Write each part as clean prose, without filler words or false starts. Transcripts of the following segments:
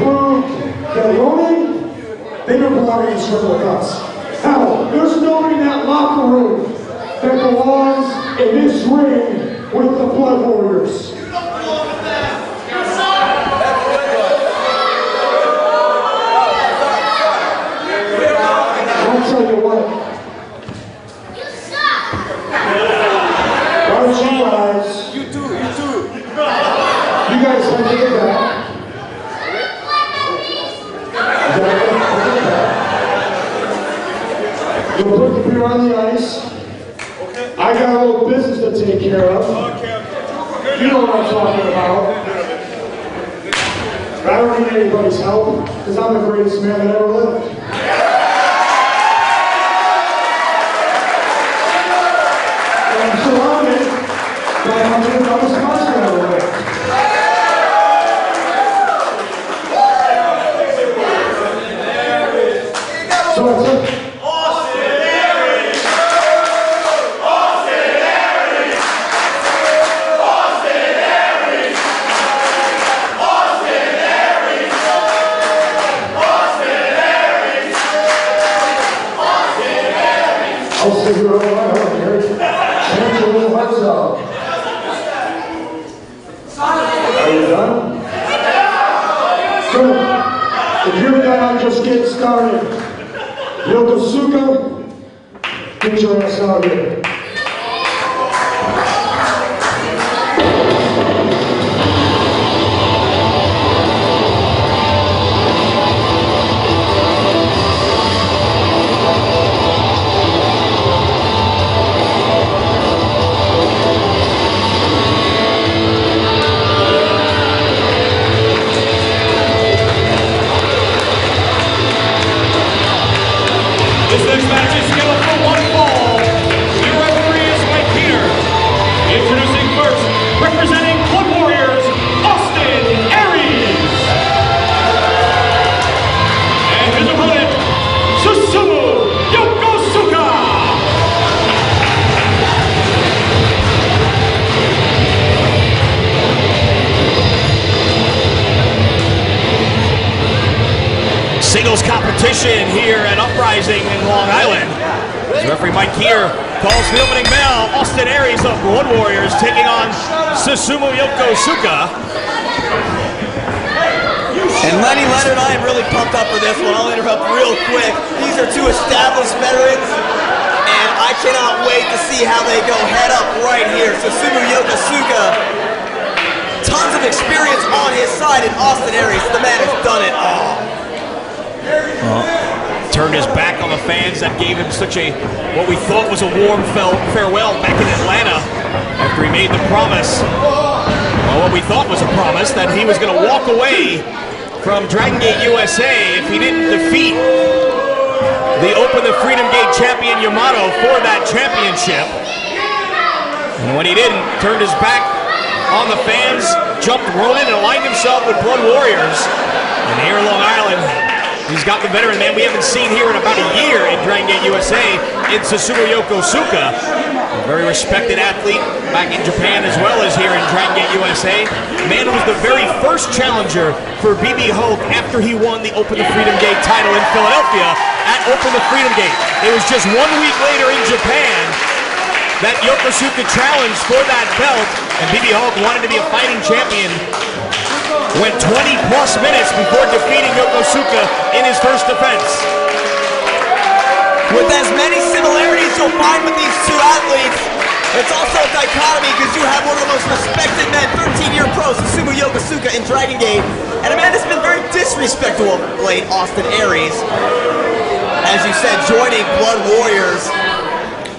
proved that Ronin, they don't belong in this room with us. Hell, there's nobody in that locker room that belongs in this ring with the Blood Warriors. I'll tell you what. Aren't you guys? You too. You guys have to get back. You'll put the beer on the ice. I got a little business to take care of. You know what I'm talking about. I don't need anybody's help, because I'm the greatest man that ever lived. And I'm surrounded by $100 sponsor on the way. So I took I'll sit here all my heart, Gary. Change your little hearts out. Are you done? Good. If you're done, I'm just getting started. Yokosuka, get your ass out here. This next match is scheduled for one fall. Your referee is right here. Introducing first, representing Blood Warriors, Austin Aries. And his opponent, Susumu Yokosuka. Singles competition here at Uprising in Long Island. As referee Mike here calls the opening bell. Austin Aries of Blood Warriors taking on Susumu Yokosuka. And Lenny Leonard, I am really pumped up for this one. I'll interrupt real quick. These are two established veterans, and I cannot wait to see how they go head up right here. Susumu Yokosuka, tons of experience on his side, and Austin Aries, the man has done it all. Turned his back on the fans that gave him such a, what we thought was a warm farewell back in Atlanta after he made the promise, well, what we thought was a promise that he was going to walk away from Dragon Gate USA if he didn't defeat the Open the Freedom Gate champion Yamato for that championship. And when he didn't, turned his back on the fans, jumped Ronin and aligned himself with Blood Warriors. And here in Long Island, he's got the veteran man we haven't seen here in about a year in Dragon Gate USA in Susumu Yokosuka. A very respected athlete back in Japan as well as here in Dragon Gate USA. Man who was the very first challenger for BB Hulk after he won the Open the Freedom Gate title in Philadelphia at Open the Freedom Gate. It was just 1 week later in Japan that Yokosuka challenged for that belt, and BB Hulk wanted to be a fighting champion. Went 20+ minutes before defeating Yokosuka in his first defense. With as many similarities you'll find with these two athletes, it's also a dichotomy because you have one of the most respected men, 13-year pro, Susumu Yokosuka in Dragon Gate, and a man that's been very disrespectful of late, Austin Aries. As you said, joining Blood Warriors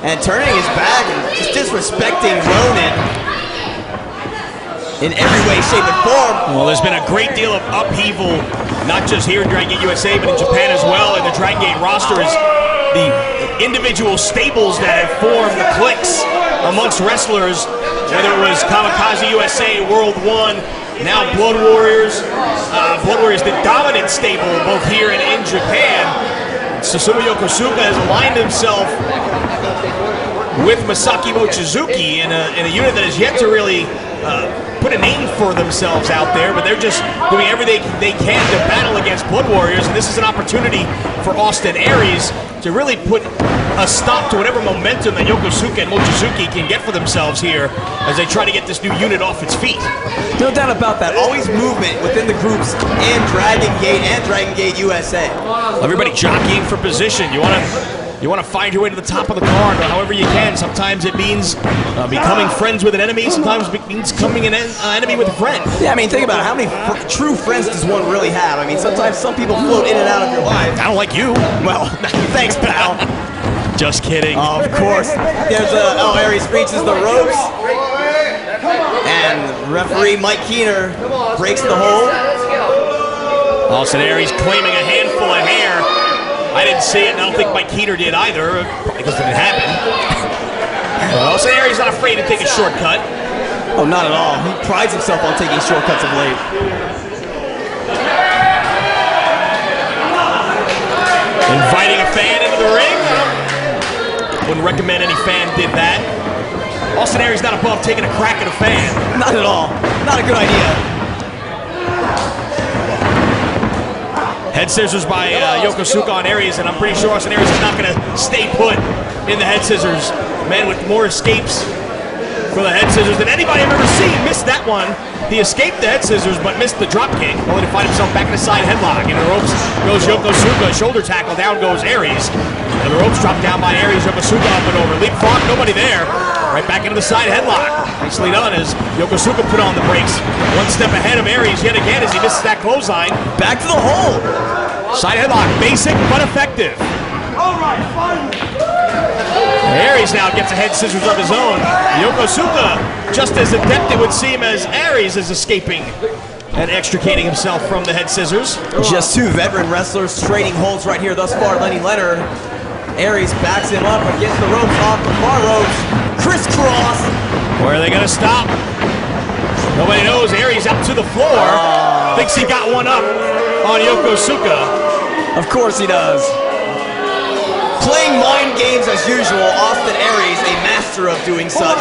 and turning his back and just disrespecting Ronin in every way, shape, and form. Well, there's been a great deal of upheaval, not just here in Dragon Gate USA, but in Japan as well. And the Dragon Gate roster is the individual stables that have formed the cliques amongst wrestlers, whether it was Kamikaze USA, World One, now Blood Warriors. Blood Warriors, the dominant stable, both here and in Japan. Susumu Yokosuka has aligned himself with Masaki Mochizuki in a unit that is yet to really put a name for themselves out there, but they're just doing everything they can to battle against Blood Warriors, and this is an opportunity for Austin Aries to really put a stop to whatever momentum that Yokosuka and Mochizuki can get for themselves here as they try to get this new unit off its feet. No doubt about that. Always movement within the groups in Dragon Gate and Dragon Gate USA. Everybody jockeying for position. You want to find your way to the top of the card, or however you can. Sometimes it means becoming friends with an enemy. Sometimes it means becoming an enemy with a friend. Yeah, I mean, think about it. How many true friends does one really have? I mean, sometimes some people float in and out of your life. I don't like you. Well, thanks, pal. Just kidding. Of course. There's Aries reaches the ropes. And referee Mike Keener breaks the hold. Austin Aries claiming a handful of hair. I didn't see it, and I don't think Mike Keener did either, probably because it didn't happen. Austin Aries not afraid to take a shortcut. Oh, not at all. He prides himself on taking shortcuts of late. Inviting a fan into the ring. Wouldn't recommend any fan did that. Austin Aries not above taking a crack at a fan. Not at all. Not a good idea. Head scissors by Yokosuka on Aries, and I'm pretty sure Austin Aries is not going to stay put in the head scissors. Man with more escapes for the head scissors than anybody I've ever seen. Missed that one. He escaped the head scissors, but missed the drop kick, only to find himself back in the side headlock. And the ropes goes Yokosuka, shoulder tackle, down goes Aries. And the ropes drop down by Aries, Yokosuka up and over. Leapfrog, nobody there. Right back into the side headlock. Nicely done as Yokosuka put on the brakes. One step ahead of Aries yet again as he misses that clothesline. Back to the hole. Side headlock, basic but effective. All right, fine. Aries now gets a head scissors of his own. Yokosuka, just as adept it would seem as Aries is escaping and extricating himself from the head scissors. Just two veteran wrestlers trading holds right here thus far. Lenny Leonard. Aries backs him up against the ropes, off the far ropes. Crisscross. Where are they going to stop? Nobody knows. Aries up to the floor. Thinks he got one up on Yokosuka. Of course he does. Playing mind games as usual. Austin Aries, a master of doing such.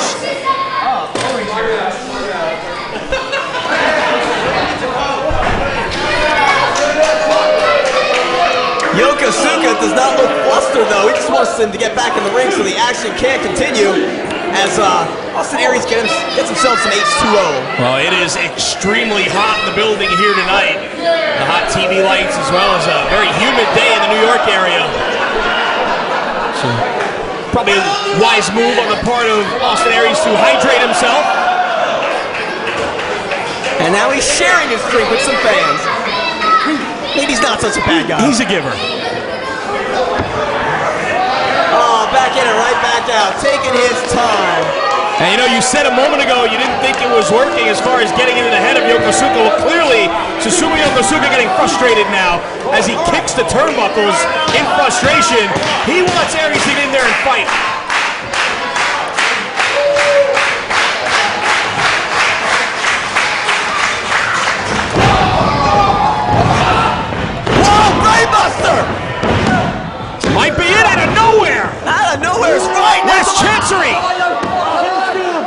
Yokosuka does not look flustered though. He just wants him to get back in the ring so the action can continue as Austin Aries gets himself some H2O. Well, it is extremely hot in the building here tonight. The hot TV lights as well as a very humid day in the New York area. So probably a wise move on the part of Austin Aries to hydrate himself. And now he's sharing his drink with some fans. Maybe he's not such a bad guy. He's a giver. Oh, back in and right back out, taking his time. And you know, you said a moment ago you didn't think it was working as far as getting into the head of Yokosuka. Well, clearly, Susumu Yokosuka getting frustrated now as he kicks the turnbuckles in frustration. He wants Aries to get in there and fight. Might be it out of nowhere. Out of nowhere is right. Where's Chancery?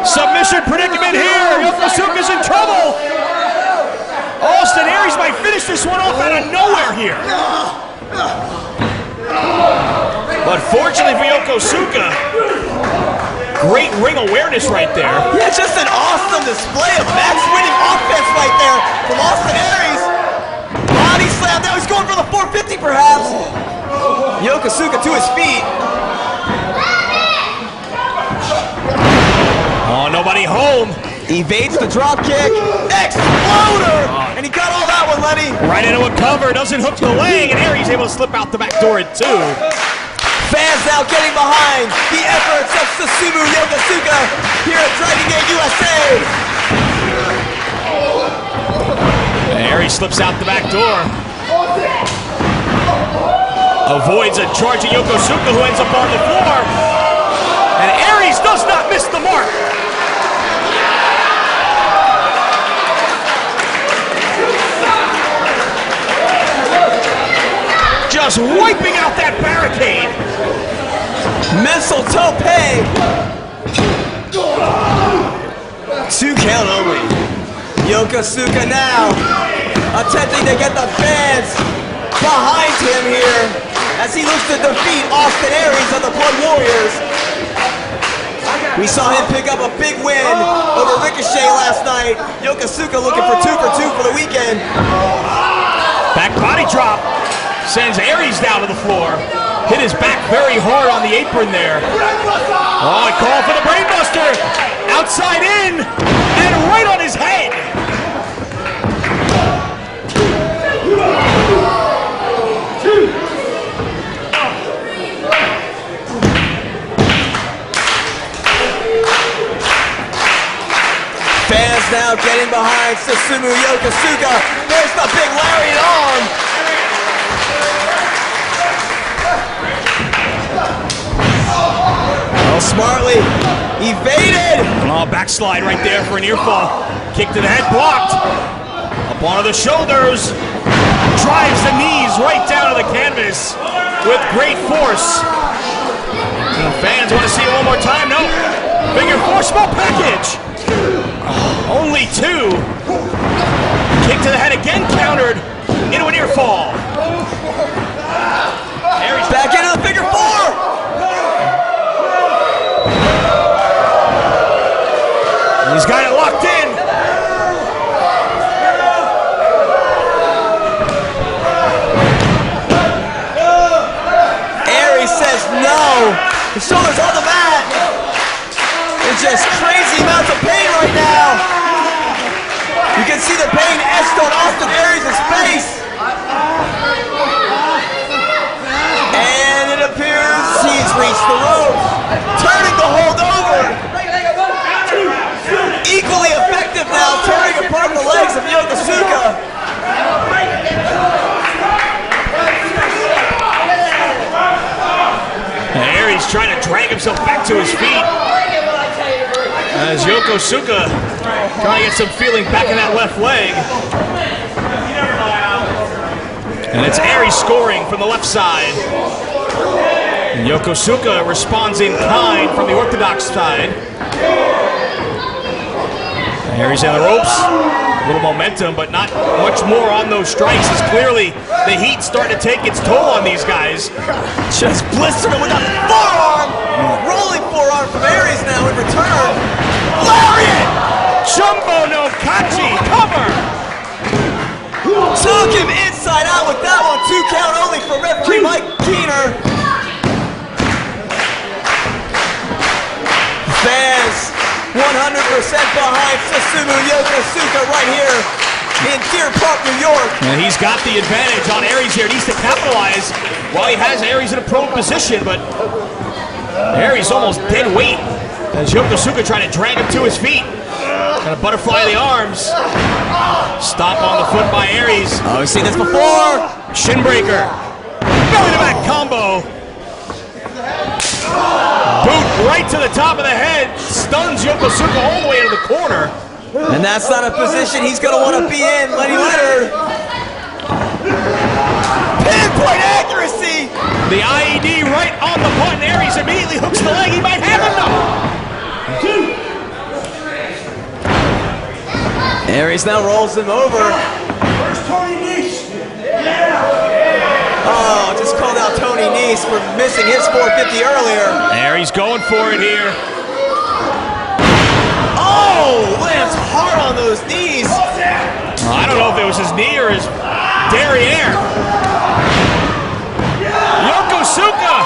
Submission predicament here. Yokosuka's in trouble. Austin Aries might finish this one off out of nowhere here. But fortunately for Yokosuka, great ring awareness right there. Yeah, just an awesome display of match-winning offense right there from Austin Aries. Body slam. Now he's going for the 450 perhaps. Yokosuka to his feet. Oh, nobody home. Evades the drop kick. Exploder! And he got all that one, Lenny. Right into a cover. Doesn't hook the leg, and Aries able to slip out the back door at 2. Fans now getting behind the efforts of Susumu Yokosuka here at Dragon Gate USA. Aries slips out the back door. Avoids a charging Yokosuka who ends up on the floor. And Aries does not miss the mark. Just wiping out that barricade. Mental tope 2 count only. Yokosuka now attempting to get the fans behind him here as he looks to defeat Austin Aries of the Blood Warriors. We saw him pick up a big win over Ricochet last night. Yokosuka looking for 2 for 2 for the weekend. Back body drop sends Aries down to the floor. Hit his back very hard on the apron there. Oh, a call for the brainbuster. Outside in and right on his head. Fans now getting behind Susumu Yokosuka. There's the big lariat arm. Oh, smartly evaded. Oh, backslide right there for an ear fall. Kick to the head blocked. Up onto the shoulders. Drives the knees right down to the canvas with great force. The fans want to see it one more time. No. Figure 4 small package. Only 2. Kick to the head again, countered into an ear fall. Aries Back into the figure 4. He's got it locked in. Aries says no. His shoulders on the mat. It's just crazy amounts of pain right now. You can see the pain etched on Austin Aries' face. And it appears he's reached the ropes. Turning the hold over. Equally effective now, tearing apart the legs of Yokosuka. Aries trying to drag himself back to his feet. As Yokosuka trying to get some feeling back in that left leg. And it's Aries scoring from the left side. And Yokosuka responds in kind from the orthodox side. Aries on the ropes. A little momentum, but not much more on those strikes, as clearly the heat's starting to take its toll on these guys. Just blistered him with a forearm. Rolling forearm from Aries now in return. Lariat! Jumbo no Kachi, cover! Took him inside out with that one. 2 count only for referee Mike Keener. Fans 100% behind Susumu Yokosuka right here in Deer Park, New York. And he's got the advantage on Aries here. Needs to capitalize while he has Aries in a prone position, but Aries almost dead weight as Yokosuka trying to drag him to his feet. Got a butterfly of the arms. Stop on the foot by Aries. Oh, we've seen this before. Shin breaker. Belly to back combo. Boot right to the top of the head. Stuns Yokosuka all the way into the corner. And that's not a position he's going to want to be in. Lenny Leonard. Pinpoint accuracy. The IED right on the button. Aries immediately hooks the leg. He might have him though. Aries now rolls him over. Where's Tony Nese? Oh, just called out Tony Nese for missing his 450 earlier. Aries going for it here. Oh, lands hard on those knees. I don't know if it was his knee or his derriere. Yokosuka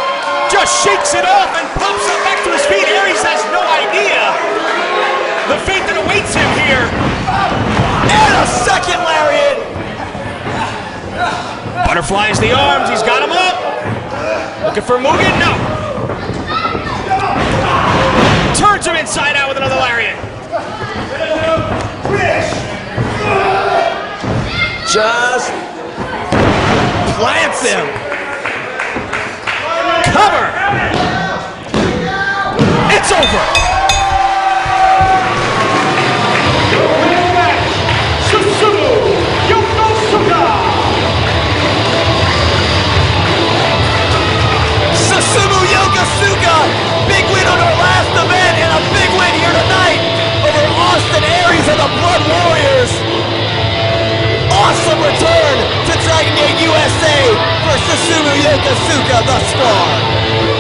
just shakes it off and pops up back to his feet. Aries has no idea the fate that awaits him here. And a second lariat. Butterflies the arms. He's got him up. Looking for Mugen. No. Turns him inside out with another lariat. Just plants him. Cover. It's over. Susumu Yokosuka. Susumu Yokosuka, big win on our last event and a big win here tonight over Austin Susumu Yokosuka thus far.